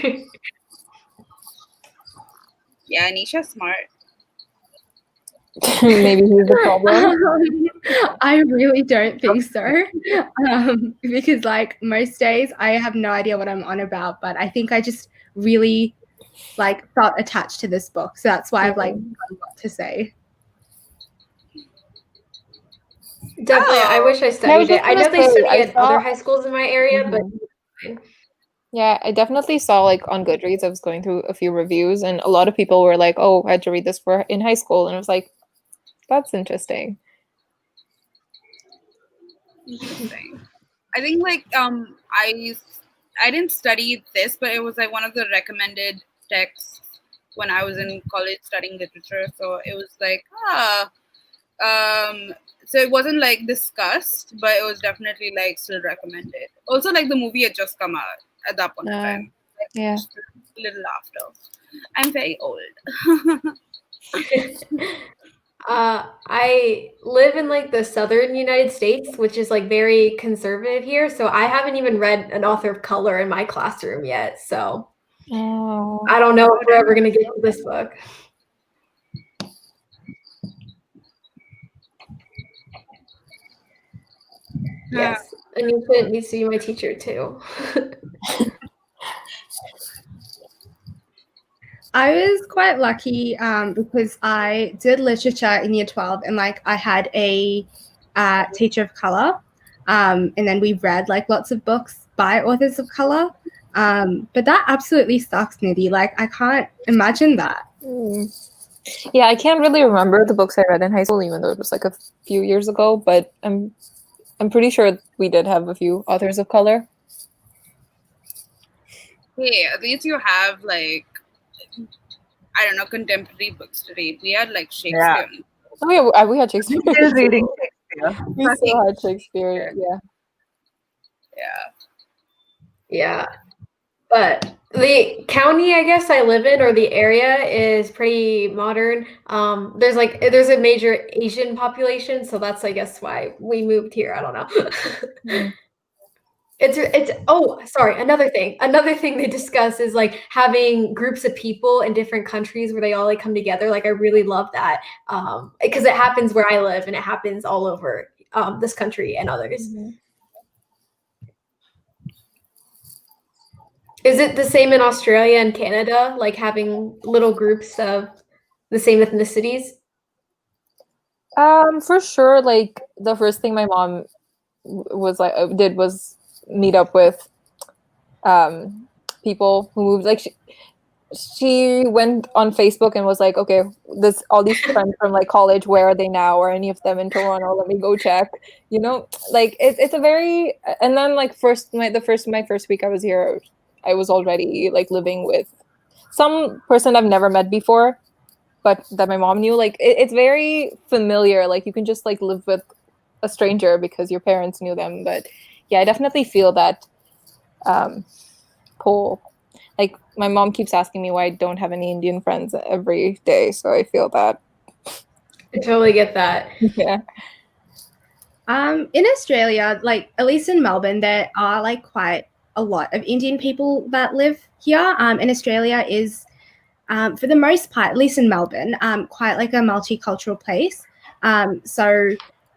Yeah, Anisha's smart. Maybe he's the problem. I really don't think so. Because like most days I have no idea what I'm on about, but I think I just really like felt attached to this book. So that's why I've like got a lot to say. Definitely. I wish I studied it. I know they study at other high schools in my area, but yeah, I definitely saw like on Goodreads, I was going through a few reviews and a lot of people were like, oh, I had to read this in high school. And I was like, that's interesting. Interesting. I think like I didn't study this, but it was like one of the recommended texts when I was in college studying literature. So it was like, so it wasn't like discussed, but it was definitely like still recommended. Also, like the movie had just come out at that point in time. Like, yeah. Just a little after. I'm very old. I live in like the southern United States, which is like very conservative here. So I haven't even read an author of color in my classroom yet. So Oh. I don't know if we're ever going to get to this book. Yes, Anisha needs to be my teacher too. I was quite lucky because I did literature in year 12 and like I had a teacher of color and then we read like lots of books by authors of color. But that absolutely sucks, Nidhi. Like I can't imagine that. Yeah, I can't really remember the books I read in high school, even though it was like a few years ago, but I'm pretty sure we did have a few authors of color. Hey, at least you have like, I don't know, contemporary books to read. We had like Shakespeare. Yeah. Oh yeah, we had Shakespeare. Still reading Shakespeare. We still had Shakespeare, yeah. Yeah. But the county I guess I live in, or the area, is pretty modern. There's a major Asian population, so that's I guess why we moved here. I don't know. It's sorry, another thing they discuss is like having groups of people in different countries where they all like come together. Like I really love that because it happens where I live and it happens all over this country and others. Mm-hmm. Is it the same in Australia and Canada, like having little groups of the same ethnicities? For sure, like the first thing my mom did was meet up with people who moved. Like she went on Facebook and was like, okay, all these friends from like college, where are they now? Are any of them in Toronto? Let me go check. You know, like it's a very, and then like my first week I was here, I was already like living with some person I've never met before, but that my mom knew. Like it's very familiar. Like you can just like live with a stranger because your parents knew them. But yeah, I definitely feel that pull. Like my mom keeps asking me why I don't have any Indian friends every day, so I feel that. I totally get that. Yeah. In Australia, like at least in Melbourne, there are like quite a lot of Indian people that live here. And Australia is, for the most part, at least in Melbourne, quite like a multicultural place. So,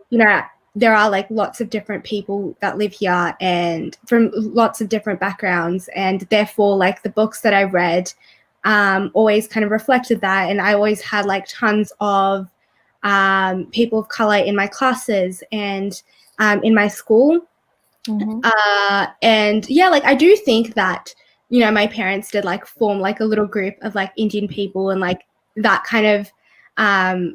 you know, there are like lots of different people that live here and from lots of different backgrounds, and therefore like the books that I read always kind of reflected that, and I always had like tons of people of color in my classes and in my school. Mm-hmm. And yeah, like I do think that, you know, my parents did like form like a little group of like Indian people, and like that kind of I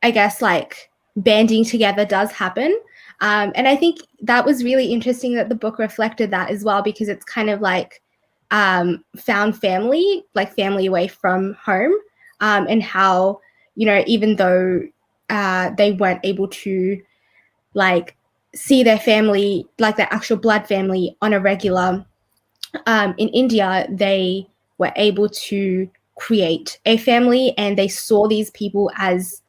guess like banding together does happen. And I think that was really interesting that the book reflected that as well, because it's kind of like found family, like family away from home, and how, you know, even though they weren't able to like see their family, like their actual blood family on a regular, in India, they were able to create a family, and they saw these people as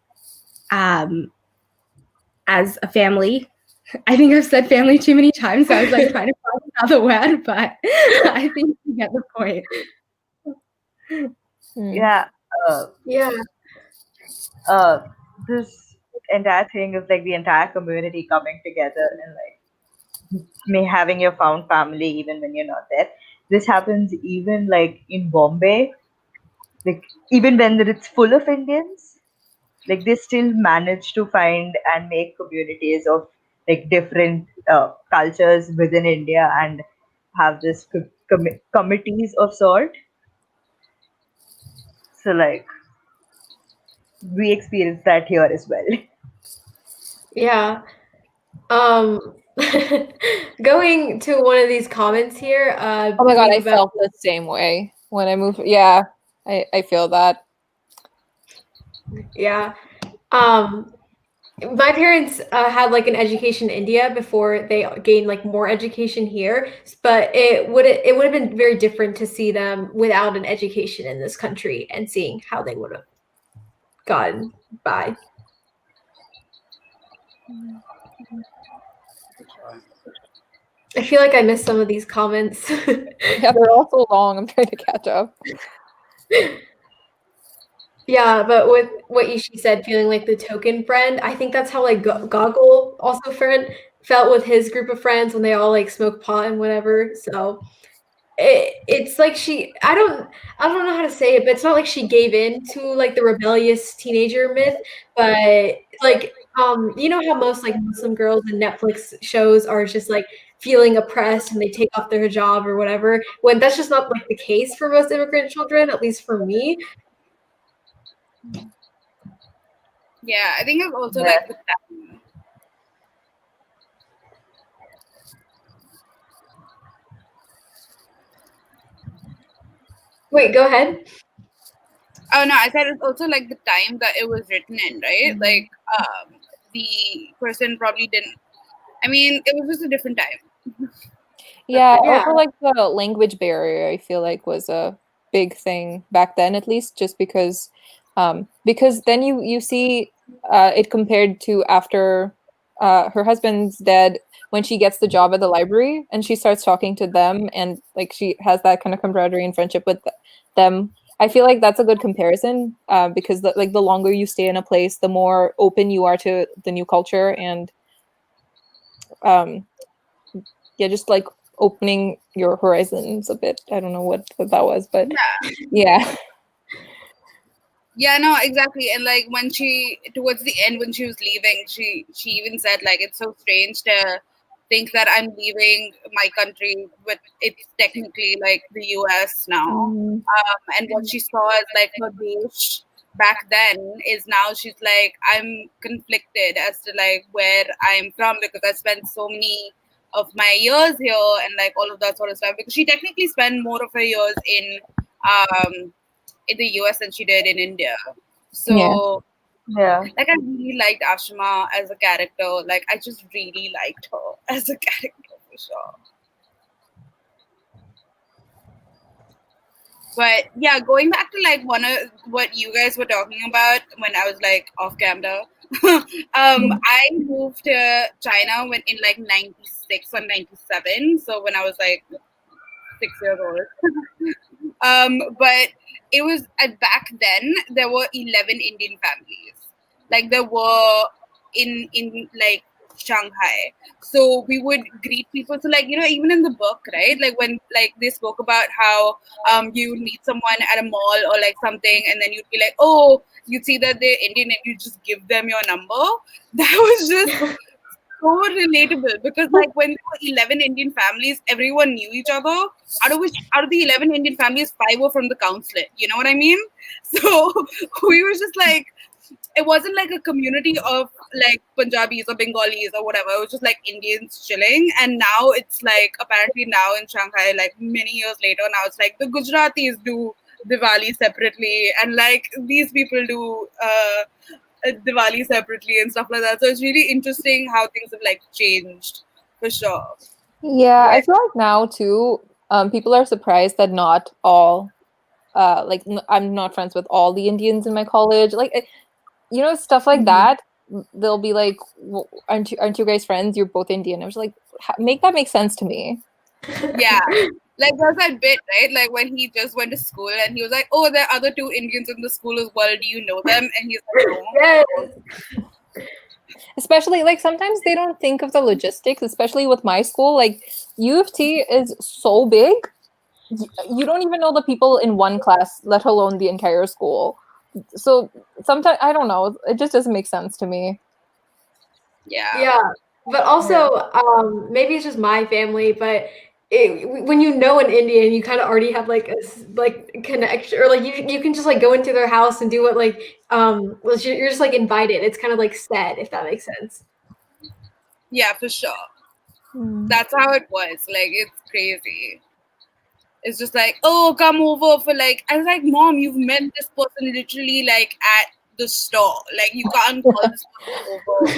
a family. I think I've said family too many times, so I was like trying to find another word, but I think you get the point. Yeah. Yeah. This entire thing is like the entire community coming together and like me having your found family even when you're not there. This happens even like in Bombay, like even when it's full of Indians, like they still manage to find and make communities of like different cultures within India and have this committees of sort. So like we experience that here as well. Yeah. Going to one of these comments here. Oh my god, I felt the same way when I moved. Yeah, I feel that. Yeah. My parents had like an education in India before they gained like more education here, but it would have been very different to see them without an education in this country and seeing how they would have gotten Bye. I feel like I missed some of these comments. Yeah, they're all so long. I'm trying to catch up. Yeah, but with what Ishi said, feeling like the token friend, I think that's how like Goggle also felt with his group of friends when they all like smoke pot and whatever. So it's like I don't know how to say it, but it's not like she gave in to like the rebellious teenager myth, but like you know how most like Muslim girls in Netflix shows are just like feeling oppressed and they take off their hijab or whatever, when that's just not like the case for most immigrant children, at least for me. Yeah, I think it's also Yeah. like the time. Wait, go ahead. Oh no, I said it's also like the time that it was written in, right? Mm-hmm. Like the person probably didn't. I mean, it was just a different time. Yeah, Yeah. also like the language barrier, I feel like was a big thing back then, at least, just because then you see it compared to after her husband's dead, when she gets the job at the library and she starts talking to them and like she has that kind of camaraderie and friendship with them. I feel like that's a good comparison because the longer you stay in a place, the more open you are to the new culture and yeah, just like opening your horizons a bit. I don't know what that was, but yeah. Yeah, no, exactly. And like when she towards the end when she was leaving, she even said like it's so strange to think that I'm leaving my country, but it's technically like the US now. Mm, And what she saw as like her dish back then is now she's like I'm conflicted as to like where I'm from because I spent so many of my years here and like all of that sort of stuff because she technically spent more of her years um in the US than she did in India. yeah. So Yeah. like I really liked Ashima as a character. Like I just really liked her as a character for sure. But yeah, going back to like one of what you guys were talking about when I was like off camera, I moved to China when in like '96 or '97. So when I was like 6 years old. But it was back then there were 11 Indian families. Like there were in like Shanghai. So we would greet people. So like even in the book, right? Like when like they spoke about how you would meet someone at a mall or like something, and then you'd be like, oh, you'd see that they're Indian, and you just give them your number. That was just so relatable because like when there were 11 Indian families, everyone knew each other. Out of the 11 Indian families, 5 were from the consulate. You know what I mean? So we were just like, it wasn't like a community of like Punjabis or Bengalis or whatever. It was just like Indians chilling. And now it's like apparently now in Shanghai, like many years later, now it's like the Gujaratis do Diwali separately, and like these people do Diwali separately and stuff like that. So it's really interesting how things have like changed for sure. Yeah, I feel like now too, people are surprised that not all I'm not friends with all the Indians in my college. Like stuff like that. They'll be like, well, aren't you guys friends? You're both Indian. I was like, make that make sense to me. Yeah. Like there's that bit, right? Like when he just went to school and he was like, oh, there are other 2 Indians in the school as well. Do you know them? And he's like, no. Yes. Especially like sometimes they don't think of the logistics, especially with my school. Like U of T is so big, you don't even know the people in one class, let alone the entire school. So sometimes I don't know, it just doesn't make sense to me. Yeah. But also maybe it's just my family, but when you know an Indian, you kind of already have like a connection, or like you can just like go into their house and do what like you're just like invited. It's kind of like said, if that makes sense. Yeah, for sure. That's how it was. Like it's crazy. It's just like, oh, come over for like. I was like, Mom, you've met this person literally like at the store. Like you can't call this person over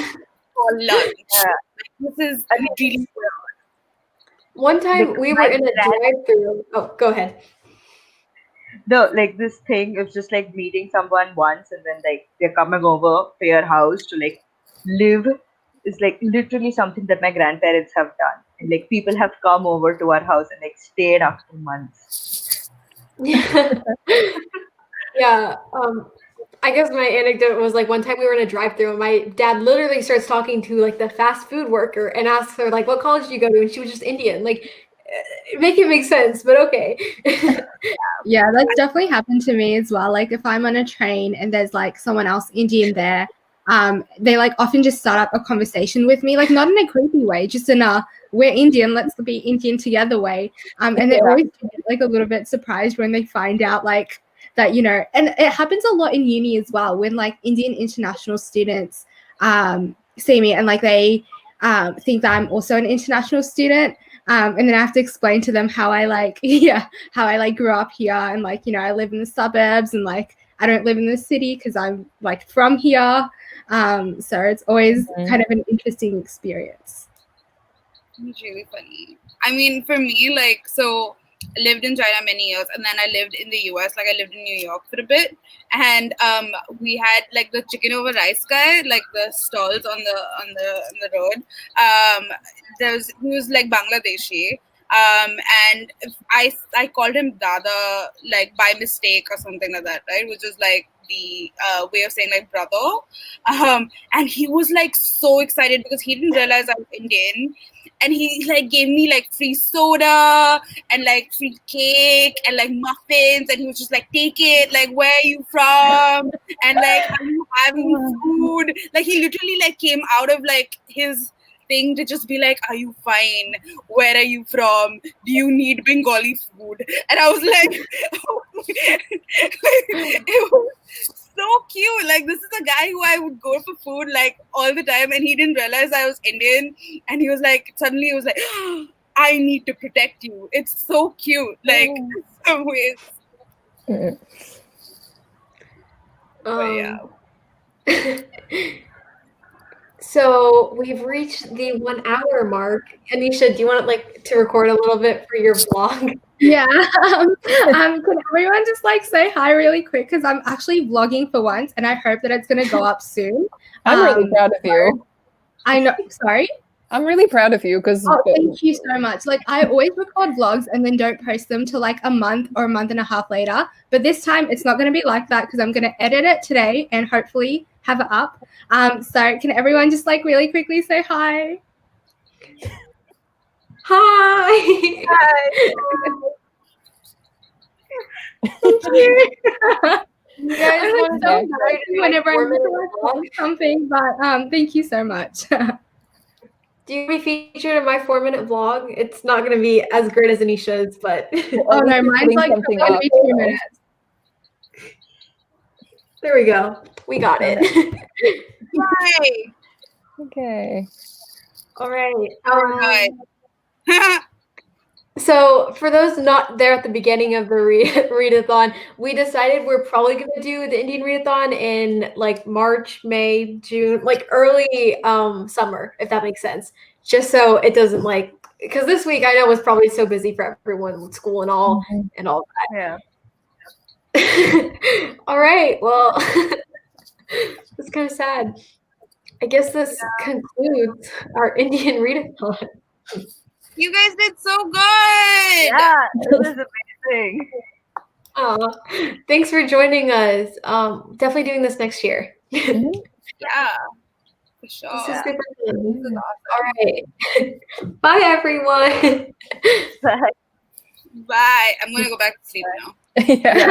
for lunch. Like, this is really weird. One time we were in a drive-through. Oh, go ahead. No, like this thing of just like meeting someone once and then like they're coming over to your house to like live is like literally something that my grandparents have done. And like people have come over to our house and like stayed after months. Yeah. I guess my anecdote was like one time we were in a drive-thru and my dad literally starts talking to like the fast food worker and asks her like, "What college do you go to?" And she was just Indian. Like, make it make sense, but okay. Yeah, that's definitely happened to me as well. Like if I'm on a train and there's like someone else Indian there, they like often just start up a conversation with me, like not in a creepy way, just in a we're Indian, let's be Indian together way. And they always get like a little bit surprised when they find out like that, you know, and it happens a lot in uni as well when like Indian international students see me and like they think that I'm also an international student. And then I have to explain to them how I like, how I like grew up here and like, you know, I live in the suburbs and like I don't live in the city because I'm like from here. So it's always kind of an interesting experience. It's really funny. I mean, for me, like, so I lived in China many years, and then I lived in the US. Like, I lived in New York for a bit, and we had like the chicken over rice guy, like the stalls on the road. He was like Bangladeshi. And I called him Dada like by mistake or something like that, right? Which is like the way of saying like brother. And he was like so excited because he didn't realize I was Indian. And he like gave me like free soda and like free cake and like muffins, and he was just like, take it, like where are you from? And like, are you having food? Like he literally like came out of like his thing to just be like, are you fine? Where are you from? Do you need Bengali food? And I was like, it was so cute. Like this is a guy who I would go for food like all the time, and he didn't realize I was Indian, and he was like, suddenly he was like, oh, I need to protect you. It's so cute, like in some ways. So we've reached the 1 hour mark. Anisha, do you want like to record a little bit for your vlog? Yeah. Can everyone just like say hi really quick? Because I'm actually vlogging for once and I hope that it's going to go up soon. I'm really proud of you. I know. Sorry? I'm really proud of you because thank you so much. Like I always record vlogs and then don't post them till like a month or a month and a half later. But this time it's not going to be like that because I'm going to edit it today and hopefully have it up. So can everyone just like really quickly say hi? Hi. Hi. Thank you. You guys I'm so excited whenever I record something, but thank you so much. Do you be featured in my 4-minute vlog? It's not going to be as great as Anisha's, but oh no, mine's like going to be 2 minutes. There we go. We got it. Yay! Okay. All right. So for those not there at the beginning of the readathon, we decided we're probably going to do the Indian Readathon in like March, May, June, like early summer, if that makes sense. Just so it doesn't like, because this week I know was probably so busy for everyone with school and all that. Yeah. All right. Well, it's kind of sad. I guess this concludes our Indian Readathon. You guys did so good. Yeah, it was amazing. Thanks for joining us. Definitely doing this next year. Yeah, for sure. This is super fun. This is awesome. All right. Bye, everyone. Bye. Bye. I'm gonna go back to sleep now. Yeah.